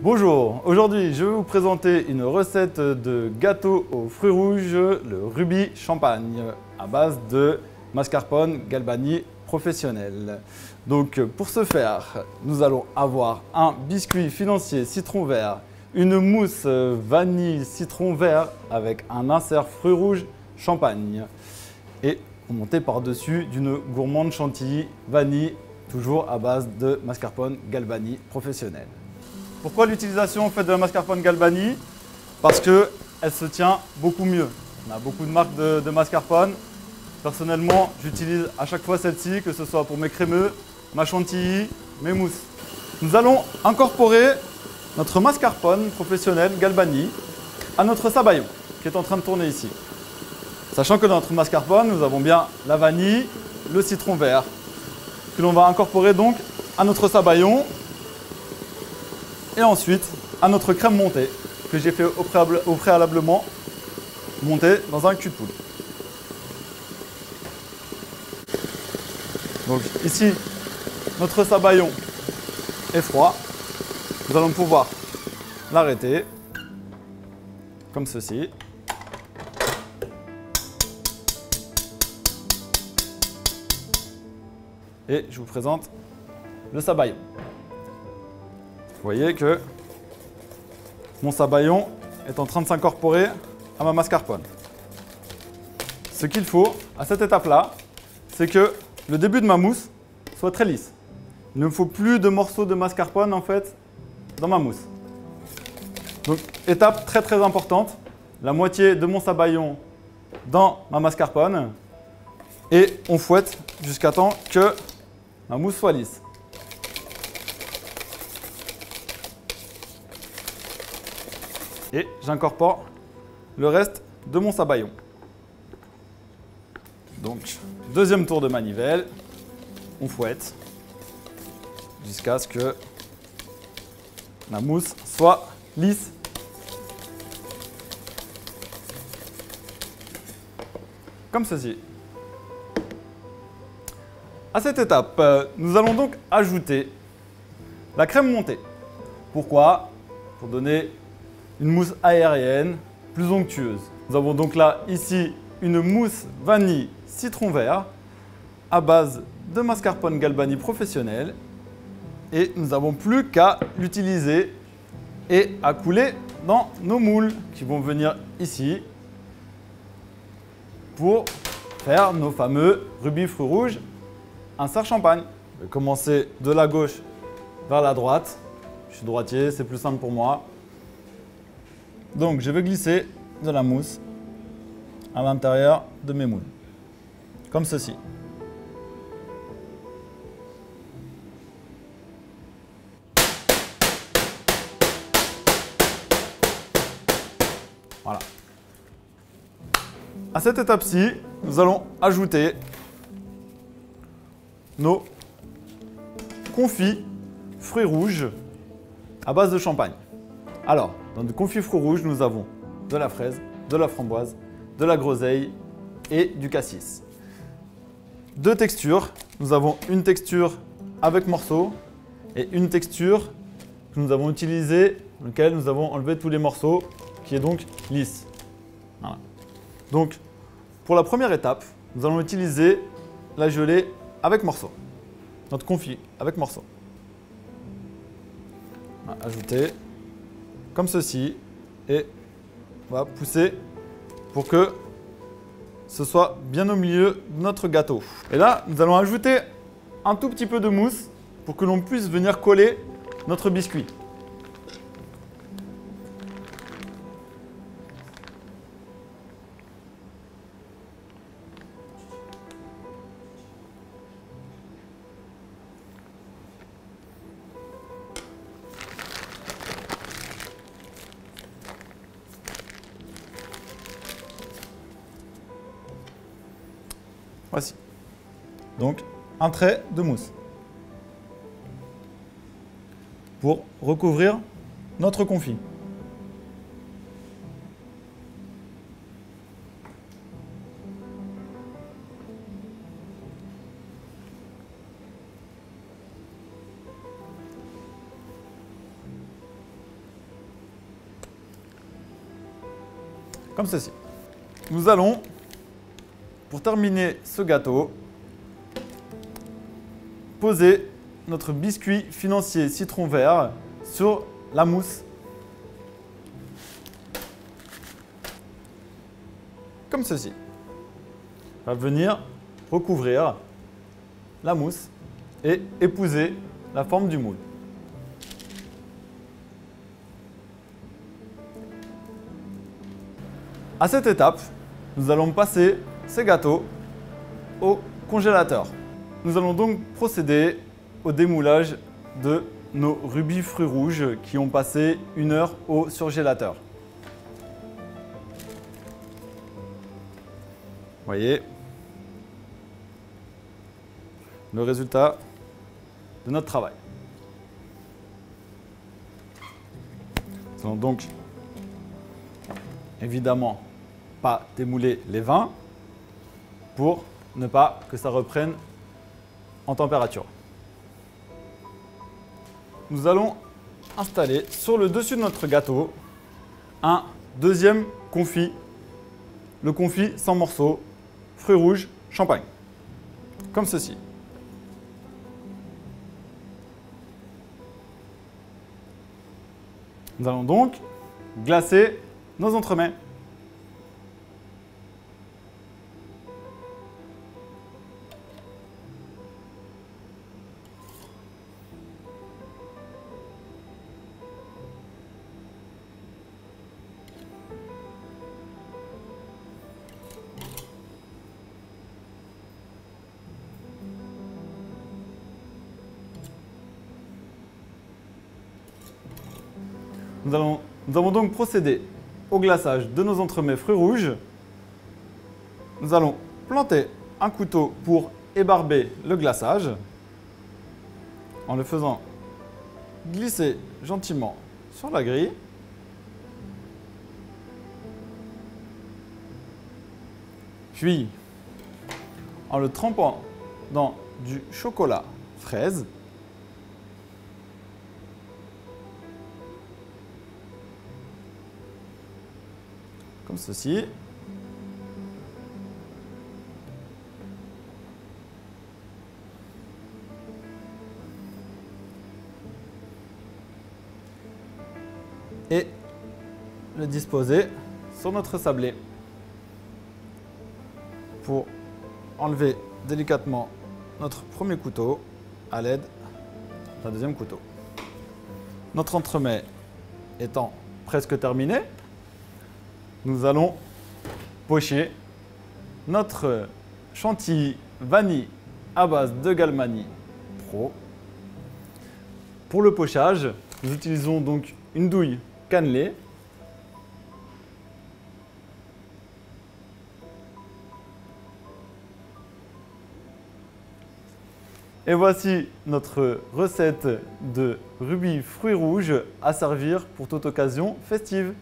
Bonjour, aujourd'hui je vais vous présenter une recette de gâteau aux fruits rouges, le Ruby Champagne, à base de mascarpone Galbani professionnel. Donc pour ce faire, nous allons avoir un biscuit financier citron vert, une mousse vanille citron vert avec un insert fruits rouges champagne et monté par-dessus d'une gourmande chantilly vanille, toujours à base de mascarpone Galbani professionnel. Pourquoi l'utilisation de la mascarpone Galbani? Parce qu'elle se tient beaucoup mieux. On a beaucoup de marques de mascarpone. Personnellement, j'utilise à chaque fois celle-ci, que ce soit pour mes crémeux, ma chantilly, mes mousses. Nous allons incorporer notre mascarpone professionnel Galbani à notre sabayon qui est en train de tourner ici. Sachant que dans notre mascarpone, nous avons bien la vanille, le citron vert, que l'on va incorporer donc à notre sabayon. Et ensuite, à notre crème montée, que j'ai fait au préalablement monter dans un cul de poule. Donc ici, notre sabayon est froid. Nous allons pouvoir l'arrêter, comme ceci. Et je vous présente le sabayon. Vous voyez que mon sabayon est en train de s'incorporer à ma mascarpone. Ce qu'il faut à cette étape-là, c'est que le début de ma mousse soit très lisse. Il ne me faut plus de morceaux de mascarpone en fait dans ma mousse. Donc étape très importante, la moitié de mon sabayon dans ma mascarpone et on fouette jusqu'à temps que ma mousse soit lisse. Et j'incorpore le reste de mon sabayon. Donc, deuxième tour de manivelle, on fouette jusqu'à ce que la mousse soit lisse. Comme ceci. À cette étape, nous allons donc ajouter la crème montée. Pourquoi? Pour donner une mousse aérienne, plus onctueuse. Nous avons donc là, ici, une mousse vanille citron vert à base de mascarpone Galbani professionnel. Et nous n'avons plus qu'à l'utiliser et à couler dans nos moules qui vont venir ici pour faire nos fameux rubis fruits rouges insert champagne. Je vais commencer de la gauche vers la droite. Je suis droitier, c'est plus simple pour moi. Donc, je vais glisser de la mousse à l'intérieur de mes moules, comme ceci. Voilà. À cette étape-ci, nous allons ajouter nos confits fruits rouges à base de champagne. Alors, dans le confit fruits rouges, nous avons de la fraise, de la framboise, de la groseille et du cassis. Deux textures. Nous avons une texture avec morceaux et une texture que nous avons utilisée, dans laquelle nous avons enlevé tous les morceaux, qui est donc lisse. Voilà. Donc, pour la première étape, nous allons utiliser la gelée avec morceaux. Notre confit avec morceaux. On va ajouter comme ceci et on va pousser pour que ce soit bien au milieu de notre gâteau. Et là, nous allons ajouter un tout petit peu de mousse pour que l'on puisse venir coller notre biscuit. Voici. Donc, un trait de mousse pour recouvrir notre confit. comme ceci. Nous allons, pour terminer ce gâteau, poser notre biscuit financier citron vert sur la mousse. Comme ceci. On va venir recouvrir la mousse et épouser la forme du moule. À cette étape, nous allons passer ces gâteaux au congélateur. Nous allons donc procéder au démoulage de nos rubis fruits rouges qui ont passé 1 heure au surgélateur. Vous voyez le résultat de notre travail. Nous allons donc évidemment pas démouler les vins pour ne pas que ça reprenne en température. Nous allons installer sur le dessus de notre gâteau un deuxième confit, le confit sans morceaux, fruits rouges, champagne, comme ceci. Nous allons donc glacer nos entremets. Nous avons donc procédé au glaçage de nos entremets fruits rouges. Nous allons planter un couteau pour ébarber le glaçage en le faisant glisser gentiment sur la grille. Puis, en le trempant dans du chocolat fraise, comme ceci. Et le disposer sur notre sablé pour enlever délicatement notre premier couteau à l'aide d'un deuxième couteau. Notre entremets étant presque terminé, nous allons pocher notre chantilly vanille à base de Galbani Pro. Pour le pochage, nous utilisons donc une douille cannelée. Et voici notre recette de rubis fruits rouges à servir pour toute occasion festive.